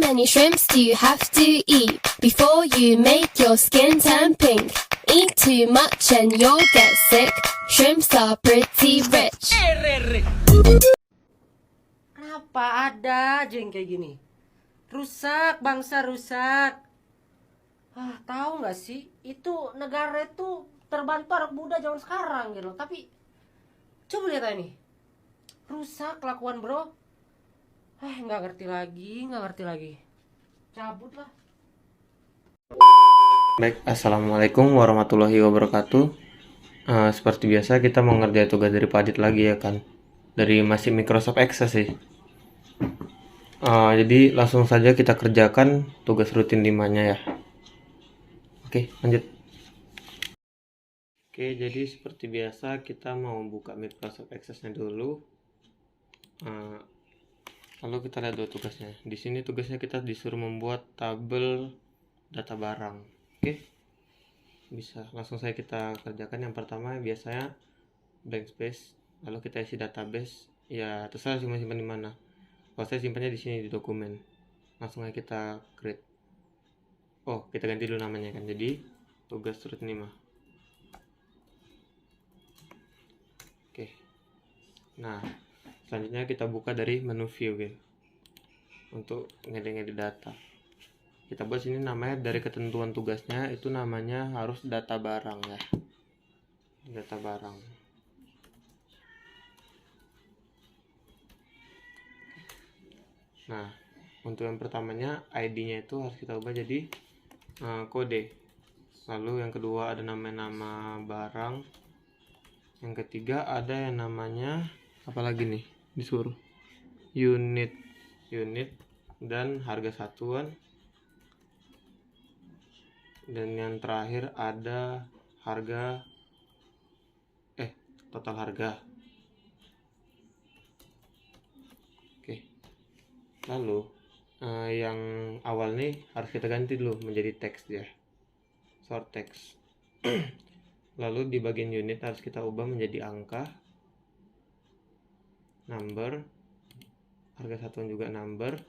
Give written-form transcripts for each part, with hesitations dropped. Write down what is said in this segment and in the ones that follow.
many shrimps do you have to eat before you make your skin turn pink? Eat too much and you'll get sick. Shrimps are pretty rich. Kenapa ada aja yang kayak gini? Rusak, bangsa rusak. Tahu nggak sih? Itu negara itu terbantu anak muda zaman sekarang gitu. Tapi coba lihat ini. Rusak kelakuan bro. Nggak ngerti lagi. Cabut lah. Baik, assalamualaikum warahmatullahi wabarakatuh. Seperti biasa kita mau ngerjain tugas dari Pak Adit lagi ya kan, dari masih Microsoft Access sih. Jadi langsung saja kita kerjakan tugas rutin 5-nya ya. Oke, lanjut. Oke, jadi seperti biasa kita mau buka Microsoft Access-nya dulu. Lalu kita lihat dua tugasnya. Di sini tugasnya kita disuruh membuat tabel data barang. Oke, bisa langsung saya kita kerjakan. Yang pertama biasanya blank space, lalu kita isi database. Ya terserah simpan di mana. Kalau saya simpannya di sini di dokumen. Langsung aja kita create. Oh, kita ganti dulu namanya kan. Jadi tugas root 5. Oke. Nah, selanjutnya kita buka dari menu view gitu. Untuk ngedit data. Kita buat sini namanya dari ketentuan tugasnya itu namanya harus data barang ya. Data barang. Nah, untuk yang pertamanya ID-nya itu harus kita ubah jadi kode. Lalu yang kedua ada nama barang. Yang ketiga ada yang namanya apalagi nih disuruh unit dan harga satuan. Dan yang terakhir ada harga total harga. Oke. Lalu yang awal nih harus kita ganti dulu menjadi teks ya. Short text. Lalu di bagian unit harus kita ubah menjadi angka, number, harga satuan juga number.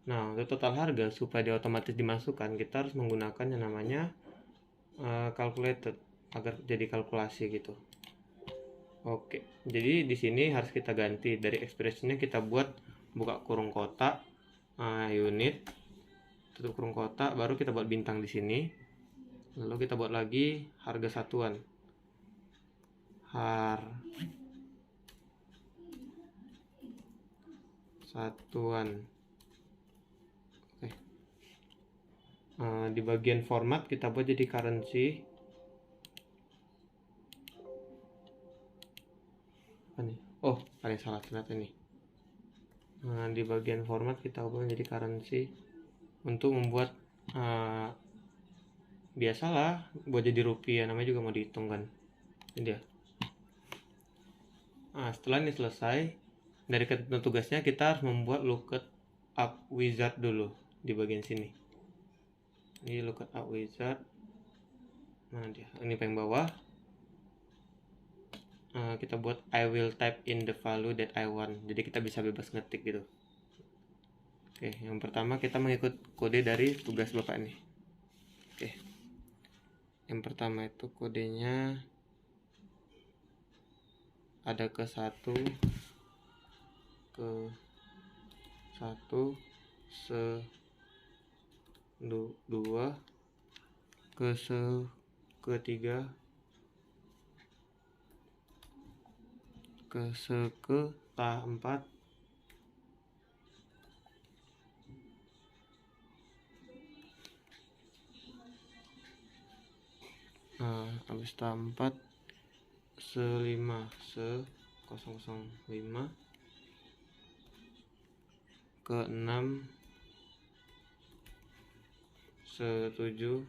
Nah, untuk total harga supaya dia otomatis dimasukkan, kita harus menggunakan yang namanya calculated agar jadi kalkulasi gitu. Oke, jadi di sini harus kita ganti dari expressionnya kita buat buka kurung kotak unit, tutup kurung kotak, baru kita buat bintang di sini. Lalu kita buat lagi harga satuan, di bagian format kita buat jadi currency. Oh, ada salah ternyata nih. Di bagian format kita ubah menjadi currency untuk membuat biasalah buat jadi rupiah, namanya juga mau dihitung kan. Ini dia. Setelah ini selesai, dari ketentuan tugasnya kita harus membuat lookup wizard dulu di bagian sini. Ini lookup wizard. Nah dia, ini paling bawah. Kita buat I will type in the value that I want. Jadi kita bisa bebas ngetik gitu. Oke, yang pertama kita mengikut kode dari tugas Bapak nih. Oke. Yang pertama itu kodenya ada ke 1 2 ke 3 ke 4 habis tahap 4 5 ke 6 7.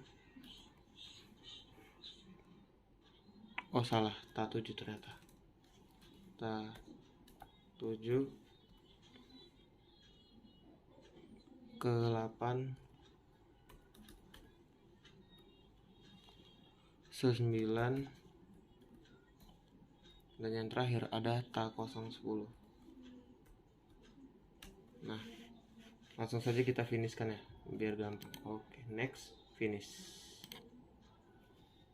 Oh salah, tahap 7 ternyata. Tahap 7 ke 8 9 dan yang terakhir ada tahap 10. Nah, Langsung saja kita finishkan ya, biar gampang. Oke, next, finish.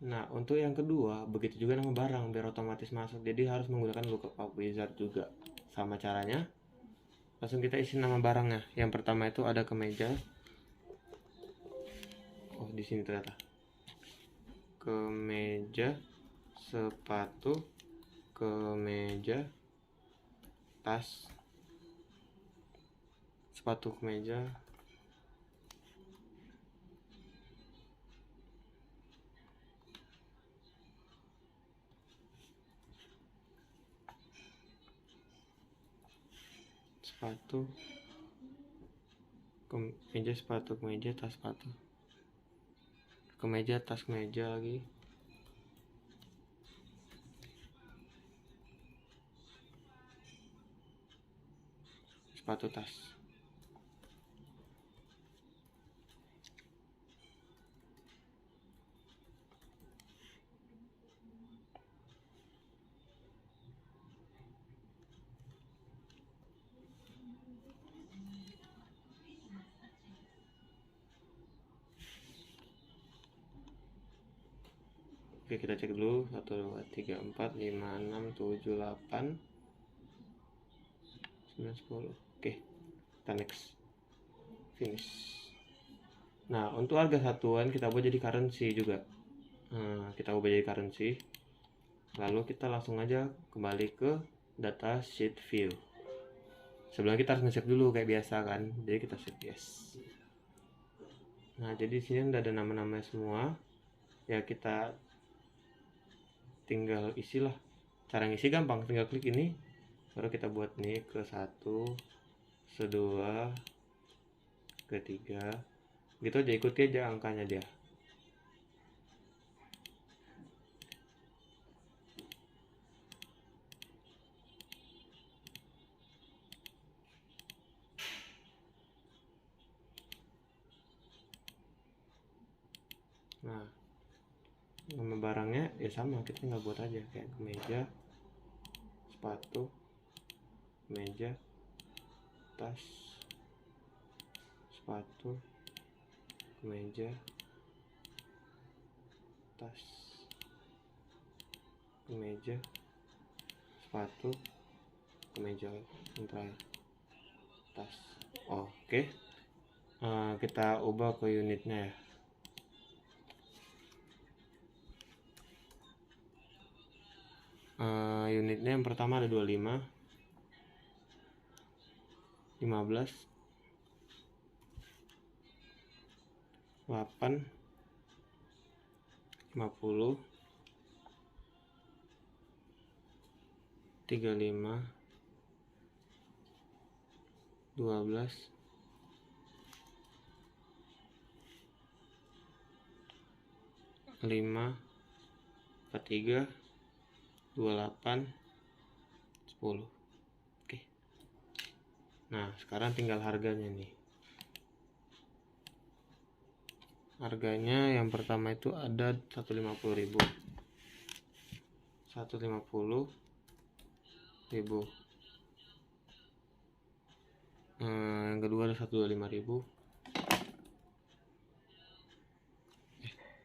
Nah, untuk yang kedua, begitu juga nama barang, biar otomatis masuk. Jadi harus menggunakan lookup wizard juga. Sama caranya. Langsung kita isi nama barangnya. Yang pertama itu ada kemeja. Oh, di sini ternyata. Kemeja, sepatu, kemeja, tas, sepatu, kemeja, sepatu, kemeja, sepatu, kemeja, tas, sepatu, kemeja, tas, kemeja lagi, sepatu, tas. Oke, kita cek dulu. 1, 2, 3, 4, 5, 6, 7, 8, 9, 10. Oke, kita next, finish. Nah, untuk harga satuan kita buat jadi currency juga. Kita ubah jadi currency. Lalu kita langsung aja kembali ke data sheet view. Sebelum kita harus nge-save dulu kayak biasa kan. Jadi kita save yes. Nah, jadi di sini udah ada nama-namanya semua. Ya, kita tinggal isilah. Cara ngisi gampang, tinggal klik ini, baru kita buat nih ke 1, kedua, ketiga, gitu aja, ikuti aja angkanya dia. Nah, nama barangnya ya sama, kita tinggal buat aja kayak kemeja, sepatu, meja, tas, sepatu, kemeja, tas, kemeja, sepatu, kemeja, yang terakhir tas. Oke. Kita ubah ke unitnya ya. Unitnya yang pertama ada 25, 15, 8, 50, 35, 12, 5, 43, 28, 10. Oke. Nah, sekarang tinggal harganya nih. Harganya yang pertama itu ada 150.000. 150.000. Yang kedua ada 125.000.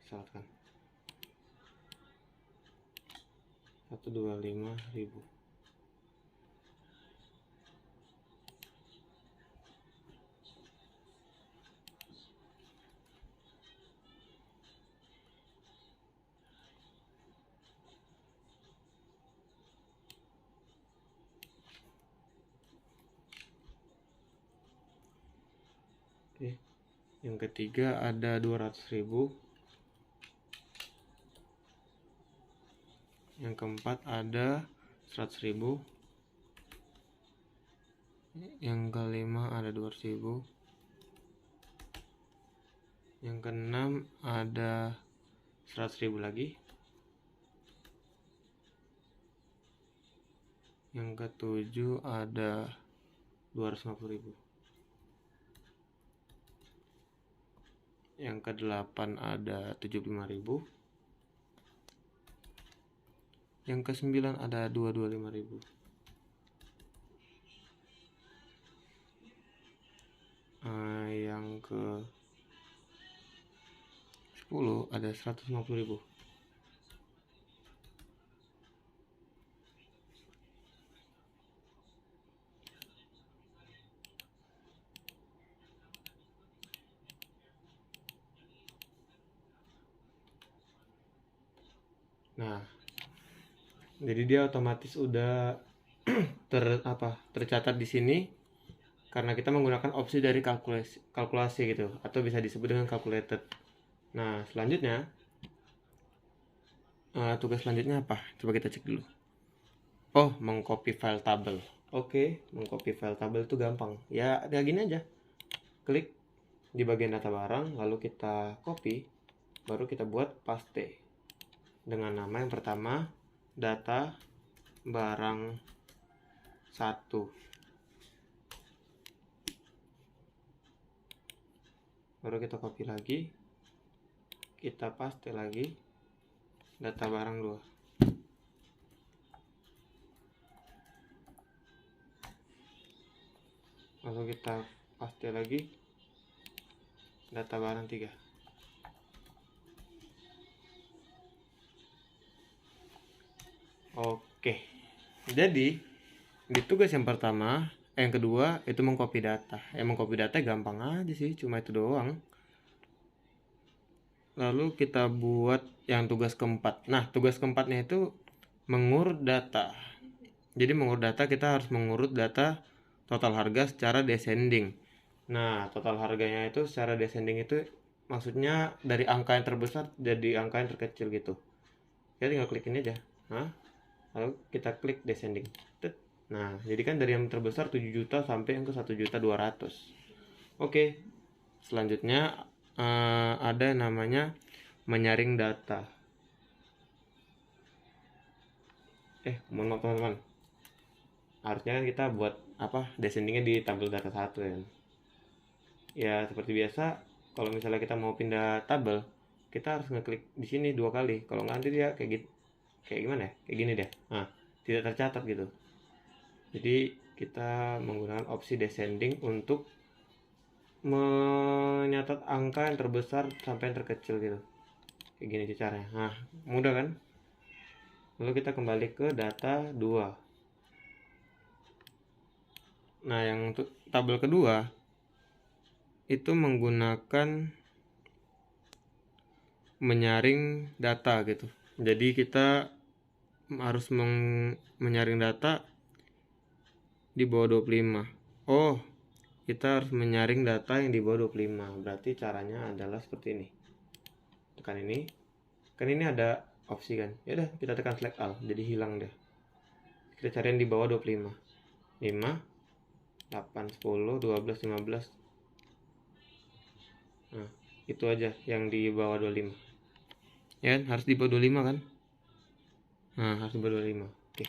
Salah kan. 125.000. Oke. Yang ketiga ada 200.000. Yang keempat ada 100.000. Yang kelima ada 200.000. Yang keenam ada 100.000 lagi. Yang ketujuh ada 250.000. Yang kedelapan ada 75.000. Yang ke-9 ada 225.000. ke 10 ada 150.000. Nah, jadi dia otomatis udah tercatat di sini karena kita menggunakan opsi dari kalkulasi gitu, atau bisa disebut dengan calculated. Nah, selanjutnya tugas selanjutnya apa? Coba kita cek dulu. Oh, mengcopy file tabel. Oke, mengcopy file tabel itu gampang. Ya, kayak gini aja. Klik di bagian data barang, lalu kita copy, baru kita buat paste. Dengan nama yang pertama, data barang 1. Baru kita copy lagi, kita paste lagi, data barang 2. Lalu kita paste lagi, data barang 3. Oke, jadi di tugas yang pertama, yang kedua itu mengcopy data. Mengcopy data gampang aja sih, cuma itu doang. Lalu kita buat yang tugas keempat. Nah, tugas keempatnya itu mengurut data. Jadi mengurut data, kita harus mengurut data total harga secara descending. Nah, total harganya itu secara descending itu maksudnya dari angka yang terbesar jadi angka yang terkecil gitu. Ya tinggal klik ini aja. Nah, lalu kita klik descending. Nah, jadi kan dari yang terbesar 7 juta sampai yang ke 1.200.000. Oke. Selanjutnya ada yang namanya menyaring data. Mohon maaf teman-teman. Harusnya kita buat descendingnya di tabel data 1 ya. Ya, seperti biasa, kalau misalnya kita mau pindah tabel, kita harus ngeklik di sini 2 kali. Kalau nggak nanti dia kayak gitu. Kayak gimana ya? Kayak gini deh. Nah, tidak tercatat gitu. Jadi kita menggunakan opsi descending untuk menyatat angka yang terbesar sampai yang terkecil gitu. Kayak gini caranya. Nah, mudah kan? Lalu kita kembali ke data 2. Nah, yang untuk tabel kedua itu menggunakan menyaring data gitu. Jadi kita harus menyaring data di bawah 25. Oh, kita harus menyaring data yang di bawah 25. Berarti caranya adalah seperti ini. Tekan ini. Kan ini ada opsi kan. Ya udah, kita tekan select all. Jadi hilang deh. Kita cari yang di bawah 25. 5, 8, 10, 12, 15. Nah, itu aja yang di bawah 25. Ya kan? Harus di bawah 25 kan? Nah, harus di bawah 25. Oke.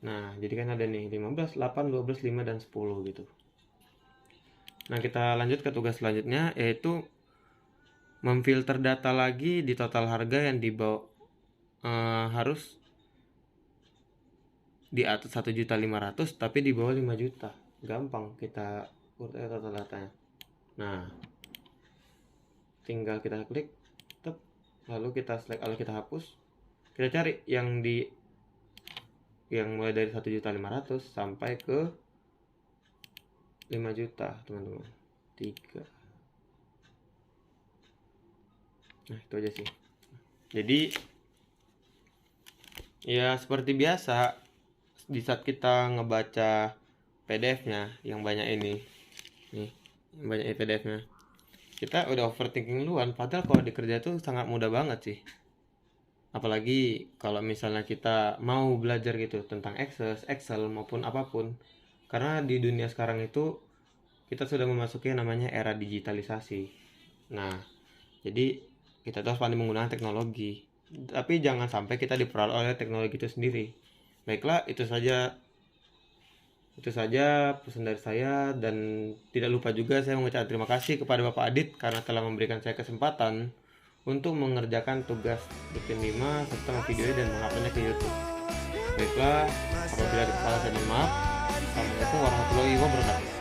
Nah, jadi kan ada nih 15, 8, 12, 5, dan 10 gitu. Nah, kita lanjut ke tugas selanjutnya, yaitu memfilter data lagi di total harga yang dibawa harus di atas 1.500.000 tapi di bawah 5 juta. Gampang kita urut total datanya. Nah, tinggal kita klik, lalu kita select, lalu kita hapus. Kita cari yang mulai dari 1.500.000 sampai ke 5 juta, teman-teman. 3. Nah, itu aja sih. Jadi ya seperti biasa, di saat kita ngebaca PDF-nya yang banyak ini, nih, yang banyak PDF-nya, kita udah overthinking duluan. Padahal kalau dikerja tuh sangat mudah banget sih. Apalagi kalau misalnya kita mau belajar gitu tentang Excel maupun apapun. Karena di dunia sekarang itu kita sudah memasuki namanya era digitalisasi. Nah, jadi kita harus pandai menggunakan teknologi. Tapi jangan sampai kita diperoleh oleh teknologi itu sendiri. Baiklah, itu saja pesan dari saya, dan tidak lupa juga saya mengucapkan terima kasih kepada Bapak Adit karena telah memberikan saya kesempatan untuk mengerjakan tugas rutin 5 serta memvideonya dan menguploadnya ke YouTube. Baiklah, apabila ada kesalahan saya mohon maaf. Assalamualaikum warahmatullahi wabarakatuh.